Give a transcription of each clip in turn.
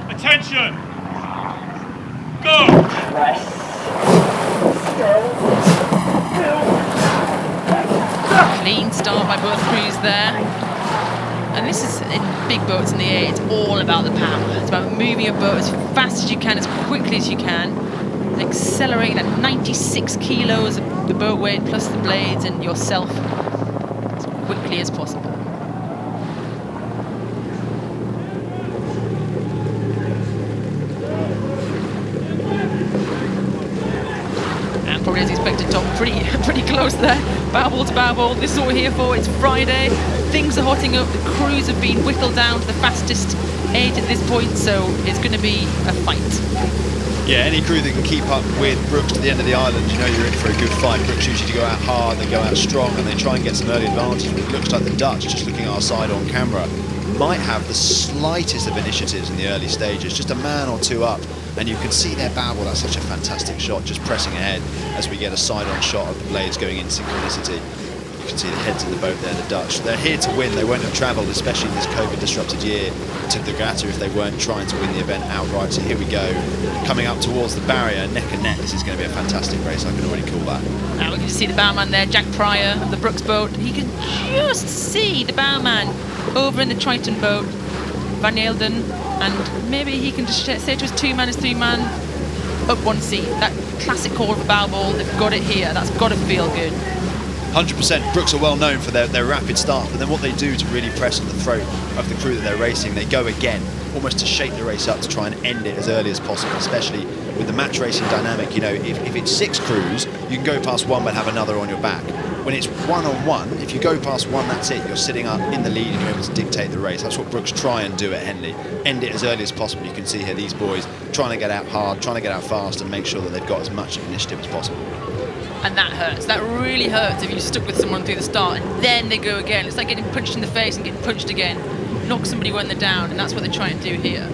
Attention! Go! Clean start by both crews there. And this is, in big boats in the air, it's all about the power. It's about moving your boat as fast as you can, as quickly as you can, and accelerating that 96 kilos of the boat weight plus the blades and yourself as quickly as possible. And probably as expected, Tom, pretty close there. Bow ball to bow ball. This is what we're here for. It's Friday. Things are hotting up. The crews have been whittled down to the fastest age at this point, so it's going to be a fight. Yeah, any crew that can keep up with Brookes to the end of the island, you know you're in for a good fight. Brookes usually go out hard, they go out strong, and they try and get some early advantage. But it looks like the Dutch, just looking at our side on camera, might have the slightest of initiatives in the early stages, just a man or two up, and you can see their bow ball. That's such a fantastic shot, just pressing ahead as we get a side-on shot of the blades going in synchronicity. You can see the heads of the boat there, the Dutch. They're here to win. They won't have travelled, especially in this COVID-disrupted year, to the regatta if they weren't trying to win the event outright. So here we go, coming up towards the barrier, neck and neck. This is going to be a fantastic race, I can already call that. Now we can see the bowman there, Jack Pryor of the Brookes boat. He can just see the bowman over in the Triton boat, Van Eelden, and maybe he can just say to his two-man, his three-man, up one seat. That classic call of a bow ball, they've got it here. That's got to feel good. 100%. Brookes are well known for their rapid start, but then what they do to really press on the throat of the crew that they're racing, they go again, almost to shake the race up to try and end it as early as possible, especially with the match racing dynamic. You know, if it's 6 crews, you can go past one but have another on your back. When it's one-on-one, if you go past one, that's it. You're sitting up in the lead and you're able to dictate the race. That's what Brookes try and do at Henley. End it as early as possible. You can see here these boys trying to get out hard, trying to get out fast and make sure that they've got as much initiative as possible. And that hurts. That really hurts if you're stuck with someone through the start and then they go again. It's like getting punched in the face and getting punched again. Knock somebody when they're down, and that's what they try and do here.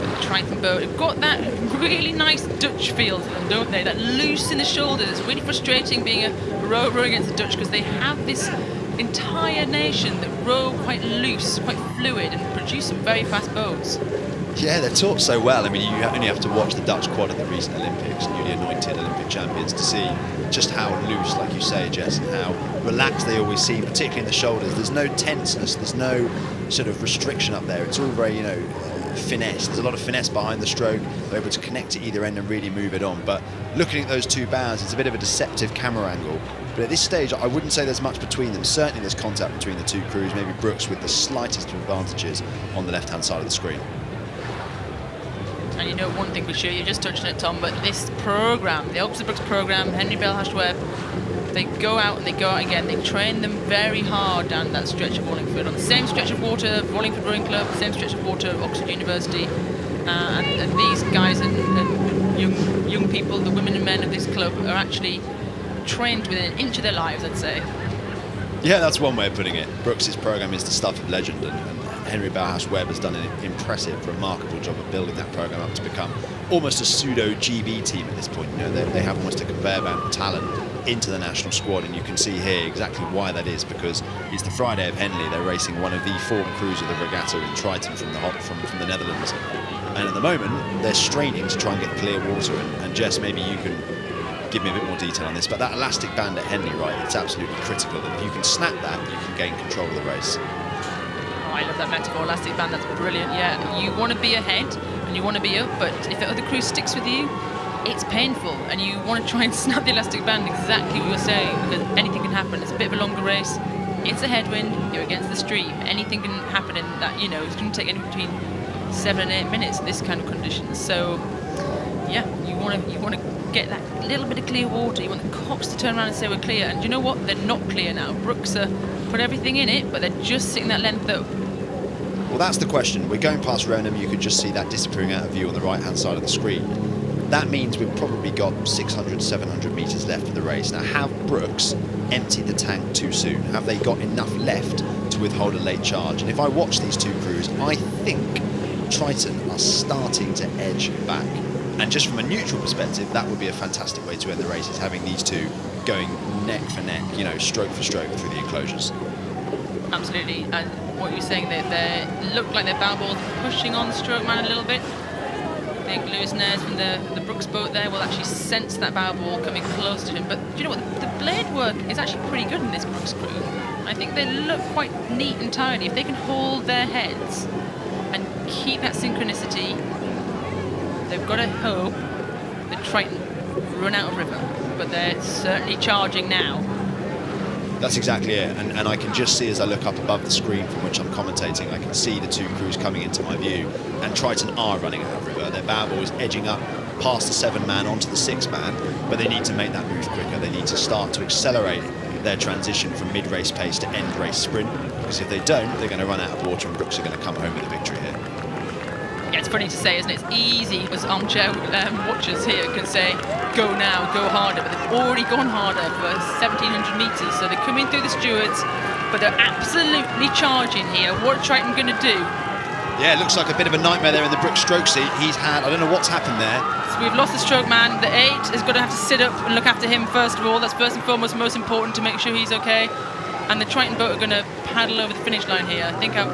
The Triton boat have got that really nice Dutch feel to them, don't they? That loose in the shoulders. It's really frustrating being a rower against the Dutch because they have this entire nation that row quite loose, quite fluid, and produce some very fast boats. Yeah, they're taught so well. I mean, you only have to watch the Dutch quad at the recent Olympics, newly anointed Olympic champions, to see just how loose, like you say, Jess, and how relaxed they always seem, particularly in the shoulders. There's no tenseness, there's no sort of restriction up there. It's all very, you know, finesse. There's a lot of finesse behind the stroke. They're able to connect to either end and really move it on. But looking at those two bows, it's a bit of a deceptive camera angle. But at this stage, I wouldn't say there's much between them. Certainly there's contact between the two crews, maybe Brookes with the slightest of advantages on the left-hand side of the screen. And you know one thing for sure, you're just touching it, Tom, but this programme, the Oxford Brookes programme, Henry Belhash-Webb, they go out and they go out again. They train them very hard down that stretch of Wallingford, on the same stretch of water of Wallingford Rowing Club, the same stretch of water of Oxford University. And these guys and young people, the women and men of this club, are actually trained within an inch of their lives, I'd say. Yeah, that's one way of putting it. Brookes' programme is the stuff of legend, and Henry Belhash-Webb has done an impressive, remarkable job of building that programme up to become almost a pseudo-GB team at this point. You know, they have almost a conveyor belt of talent into the national squad, and you can see here exactly why that is, because it's the Friday of Henley. They're racing one of the former crews of the regatta in Triton from the Netherlands, and at the moment they're straining to try and get clear water. And Jess, maybe you can give me a bit more detail on this, but that elastic band at Henley, right, it's absolutely critical. If you can snap that, you can gain control of the race. I love that metaphor, elastic band, that's brilliant. Yeah, you want to be ahead and you want to be up, but if the other crew sticks with you, it's painful, and you want to try and snap the elastic band, exactly what you're saying, because anything can happen. It's a bit of a longer race, it's a headwind, you're against the stream, anything can happen in that, you know, it's going to take anywhere between 7 and 8 minutes in this kind of conditions. So yeah, you want to get that little bit of clear water, you want the cocks to turn around and say we're clear, and you know what, they're not clear now. Brookes put everything in it, but they're just sitting that length up. Well, that's the question. We're going past Ronham. You could just see that disappearing out of view on the right-hand side of the screen. That means we've probably got 600, 700 metres left of the race. Now, have Brookes emptied the tank too soon? Have they got enough left to withhold a late charge? And if I watch these two crews, I think Triton are starting to edge back. And just from a neutral perspective, that would be a fantastic way to end the race, is having these two going neck for neck, you know, stroke for stroke through the enclosures. Absolutely. And what you're saying, that they look like their bow balls pushing on the stroke man a little bit. I think Lewis Nares from the Brookes boat there will actually sense that bow ball coming close to him. But do you know what? The blade work is actually pretty good in this Brookes crew. I think they look quite neat and tidy. If they can hold their heads and keep that synchronicity, they've got to hope the Triton run out of river. But they're certainly charging now. That's exactly it, and I can just see, as I look up above the screen from which I'm commentating, I can see the two crews coming into my view, and Triton are running out of river. Their bow ball is edging up past the 7-man onto the 6-man, but they need to make that move quicker. They need to start to accelerate their transition from mid-race pace to end-race sprint, because if they don't, they're going to run out of water, and Brookes are going to come home with a victory here. Yeah, it's funny to say, isn't it? It's easy as armchair watchers here can say, go now, go harder, but they've already gone harder for 1,700 metres, so they're coming through the stewards, but they're absolutely charging here. What are Triton going to do? Yeah, it looks like a bit of a nightmare there in the Brookes stroke seat. He's had, I don't know what's happened there. So we've lost the stroke man. The 8 is going to have to sit up and look after him first of all. That's first and foremost most important, to make sure he's okay. And the Triton boat are going to paddle over the finish line here. I think our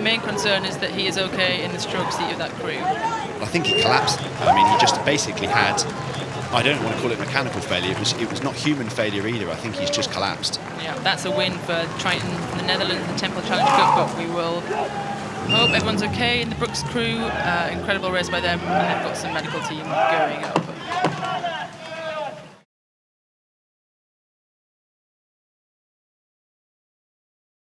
main concern is that he is okay in the stroke seat of that crew. I think he collapsed. I mean, he just basically had, I don't want to call it mechanical failure, it was not human failure either. I think he's just collapsed. Yeah, that's a win for Triton from the Netherlands, the Temple Challenge Cup, but we will hope everyone's okay in the Brookes crew. Incredible race by them, and they've got some medical team going up.